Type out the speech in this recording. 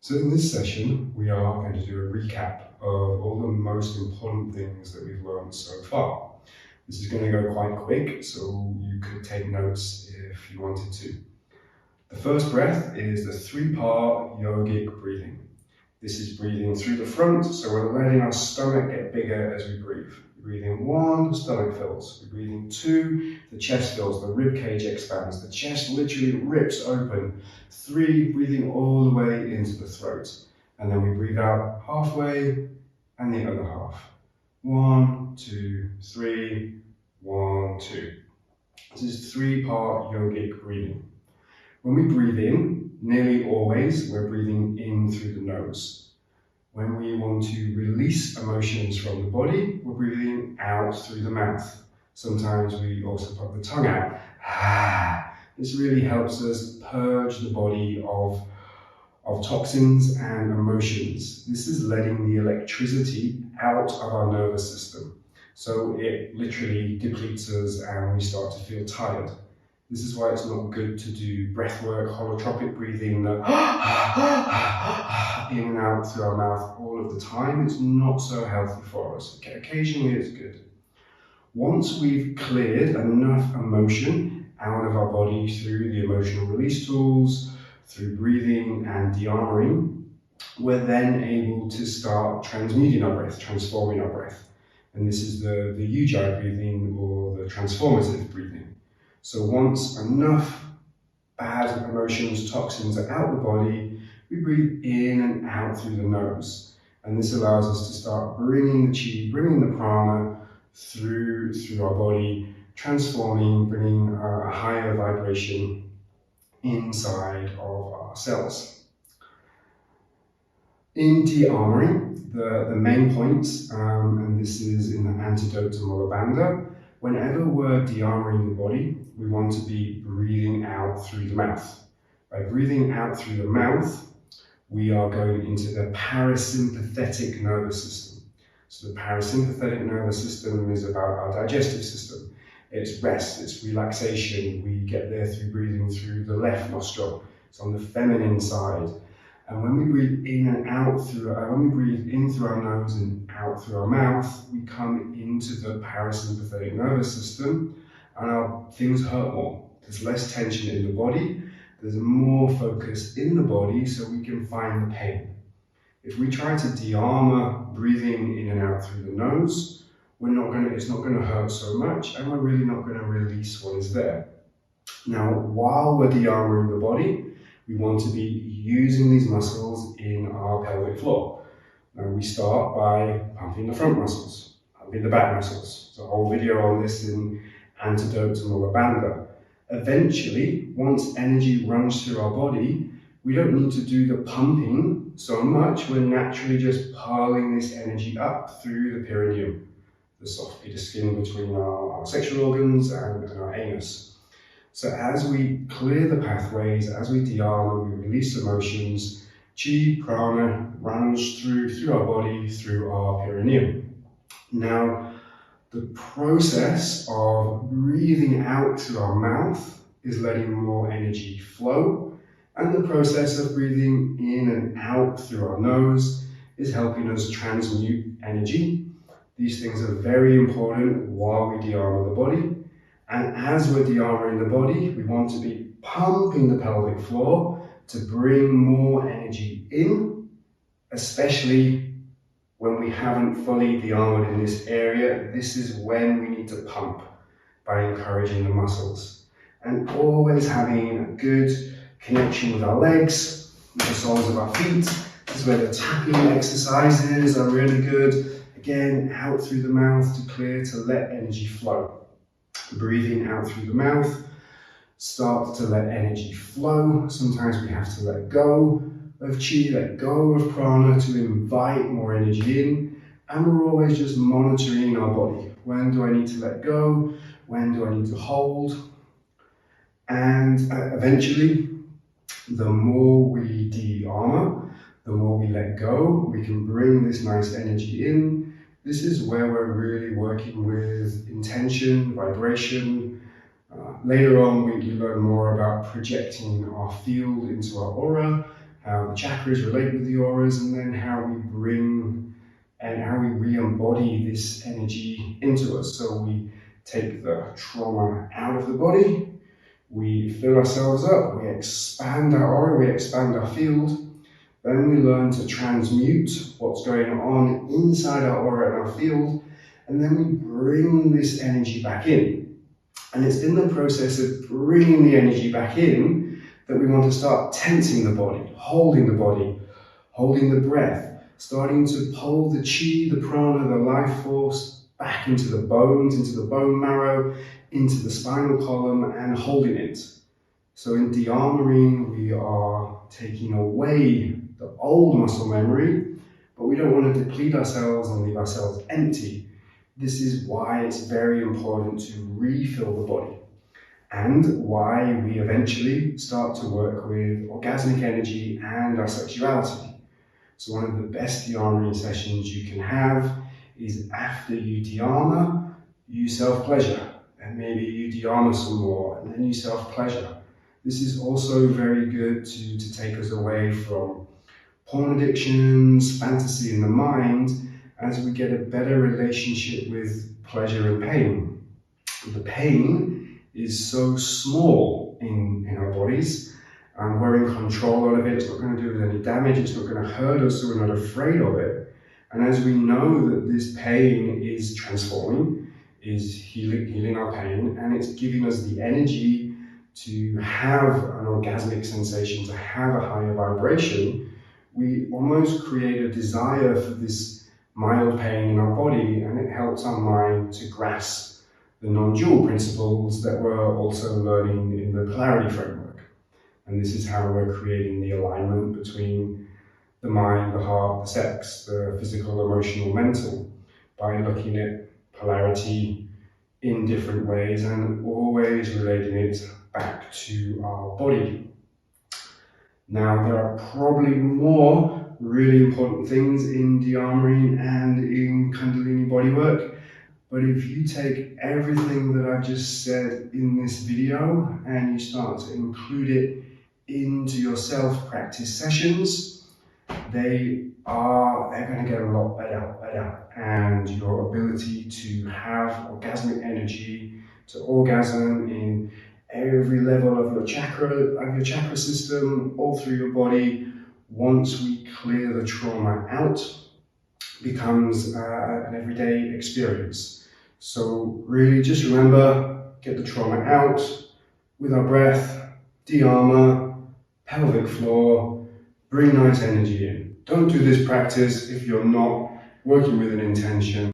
So in this session, we are going to do a recap of all the most important things that we've learned so far. This is going to go quite quick, so you could take notes if you wanted to. The first breath is the three-part yogic breathing. This is breathing through the front, so we're letting our stomach get bigger as we breathe. Breathing one, the stomach fills. Breathing two, the chest fills, the rib cage expands, the chest literally rips open. Three, breathing all the way into the throat. And then we breathe out halfway and the other half. 1, 2, 3, 1, 2. This is three-part yogic breathing. When we breathe in, nearly always, we're breathing in through the nose. When we want to release emotions from the body, we're breathing out through the mouth. Sometimes we also put the tongue out. This really helps us purge the body of toxins and emotions. This is letting the electricity out of our nervous system. So it literally depletes us and we start to feel tired. This is why it's not good to do breath work, holotropic breathing, in and out through our mouth all of the time. It's not so healthy for us. Okay, occasionally it's good. Once we've cleared enough emotion out of our body through the emotional release tools, through breathing and de-armoring, we're then able to start transmuting our breath, transforming our breath. And this is the Ujjayi breathing or the transformative breathing. So once enough bad emotions, toxins are out of the body, we breathe in and out through the nose. And this allows us to start bringing the chi, bringing the prana through our body, transforming, bringing a higher vibration inside of our cells. In de-armoring, the main points, and this is in the antidote to Mula Bandha, whenever we're de-armoring the body, we want to be breathing out through the mouth. By breathing out through the mouth, we are going into the parasympathetic nervous system. So the parasympathetic nervous system is about our digestive system. It's rest, it's relaxation. We get there through breathing through the left nostril. It's on the feminine side. And when we breathe in and out when we breathe in through our nose and out through our mouth, we come into the parasympathetic nervous system and things hurt more. There's less tension in the body, there's more focus in the body so we can find the pain. If we try to de-armor breathing in and out through the nose, it's not going to hurt so much and we're really not going to release what is there. Now, while we're de-armoring the body, we want to be using these muscles in our pelvic floor. Now we start by pumping the front muscles, pumping the back muscles. There's a whole video on this in Antidote to Mula Bandha. Eventually, once energy runs through our body, we don't need to do the pumping so much. We're naturally just piling this energy up through the perineum, the soft bit of skin between our sexual organs and our anus. So as we clear the pathways, as we de-armor, we release emotions, chi, prana runs through our body, through our perineum. Now, the process of breathing out through our mouth is letting more energy flow, and the process of breathing in and out through our nose is helping us transmute energy. These things are very important while we de-armor the body. And as we're de-armoring the body, we want to be pumping the pelvic floor to bring more energy in, especially when we haven't fully de-armored in this area. This is when we need to pump by encouraging the muscles. And always having a good connection with our legs, with the soles of our feet. This is where the tapping exercises are really good. Again, out through the mouth to clear, to let energy flow. Breathing out through the mouth, start to let energy flow. Sometimes we have to let go of chi, let go of prana to invite more energy in. And we're always just monitoring our body. When do I need to let go? When do I need to hold? And eventually, the more we de-armor, the more we let go, we can bring this nice energy in. This is where we're really working with intention, vibration. Later on, we learn more about projecting our field into our aura how the chakras relate with the auras, and then how we bring and how we re-embody this energy into us. So we take the trauma out of the body, we fill ourselves up, we expand our aura, we expand our field. Then we learn to transmute what's going on inside our aura and our field, and then we bring this energy back in. And it's in the process of bringing the energy back in that we want to start tensing the body, holding the breath, starting to pull the chi, the prana, the life force back into the bones, into the bone marrow, into the spinal column, and holding it. So in de-armoring, we are taking away the old muscle memory, but we don't want to deplete ourselves and leave ourselves empty. This is why it's very important to refill the body, and why we eventually start to work with orgasmic energy and our sexuality. So one of the best de-armoring sessions you can have is after you de-armor, you self-pleasure, and maybe you de-armor some more, and then you self-pleasure. This is also very good to take us away from porn addictions, fantasy in the mind, as we get a better relationship with pleasure and pain. The pain is so small in our bodies, and we're in control of it. It's not going to do us any damage, it's not going to hurt us, so we're not afraid of it. And as we know that this pain is transforming, is healing our pain, and it's giving us the energy to have an orgasmic sensation, to have a higher vibration, we almost create a desire for this mild pain in our body, and it helps our mind to grasp the non-dual principles that we're also learning in the polarity framework. And this is how we're creating the alignment between the mind, the heart, the sex, the physical, emotional, mental, by looking at polarity in different ways and always relating it back to our body. Now, there are probably more really important things in de-armoring and in Kundalini bodywork, but if you take everything that I've just said in this video and you start to include it into your self-practice sessions, they're going to get a lot better, and your ability to have orgasmic energy, to orgasm in every level of your chakra system, all through your body, once we clear the trauma out, becomes an everyday experience. So really just remember, get the trauma out with our breath, de-armor, pelvic floor, bring nice energy in. Don't do this practice if you're not working with an intention.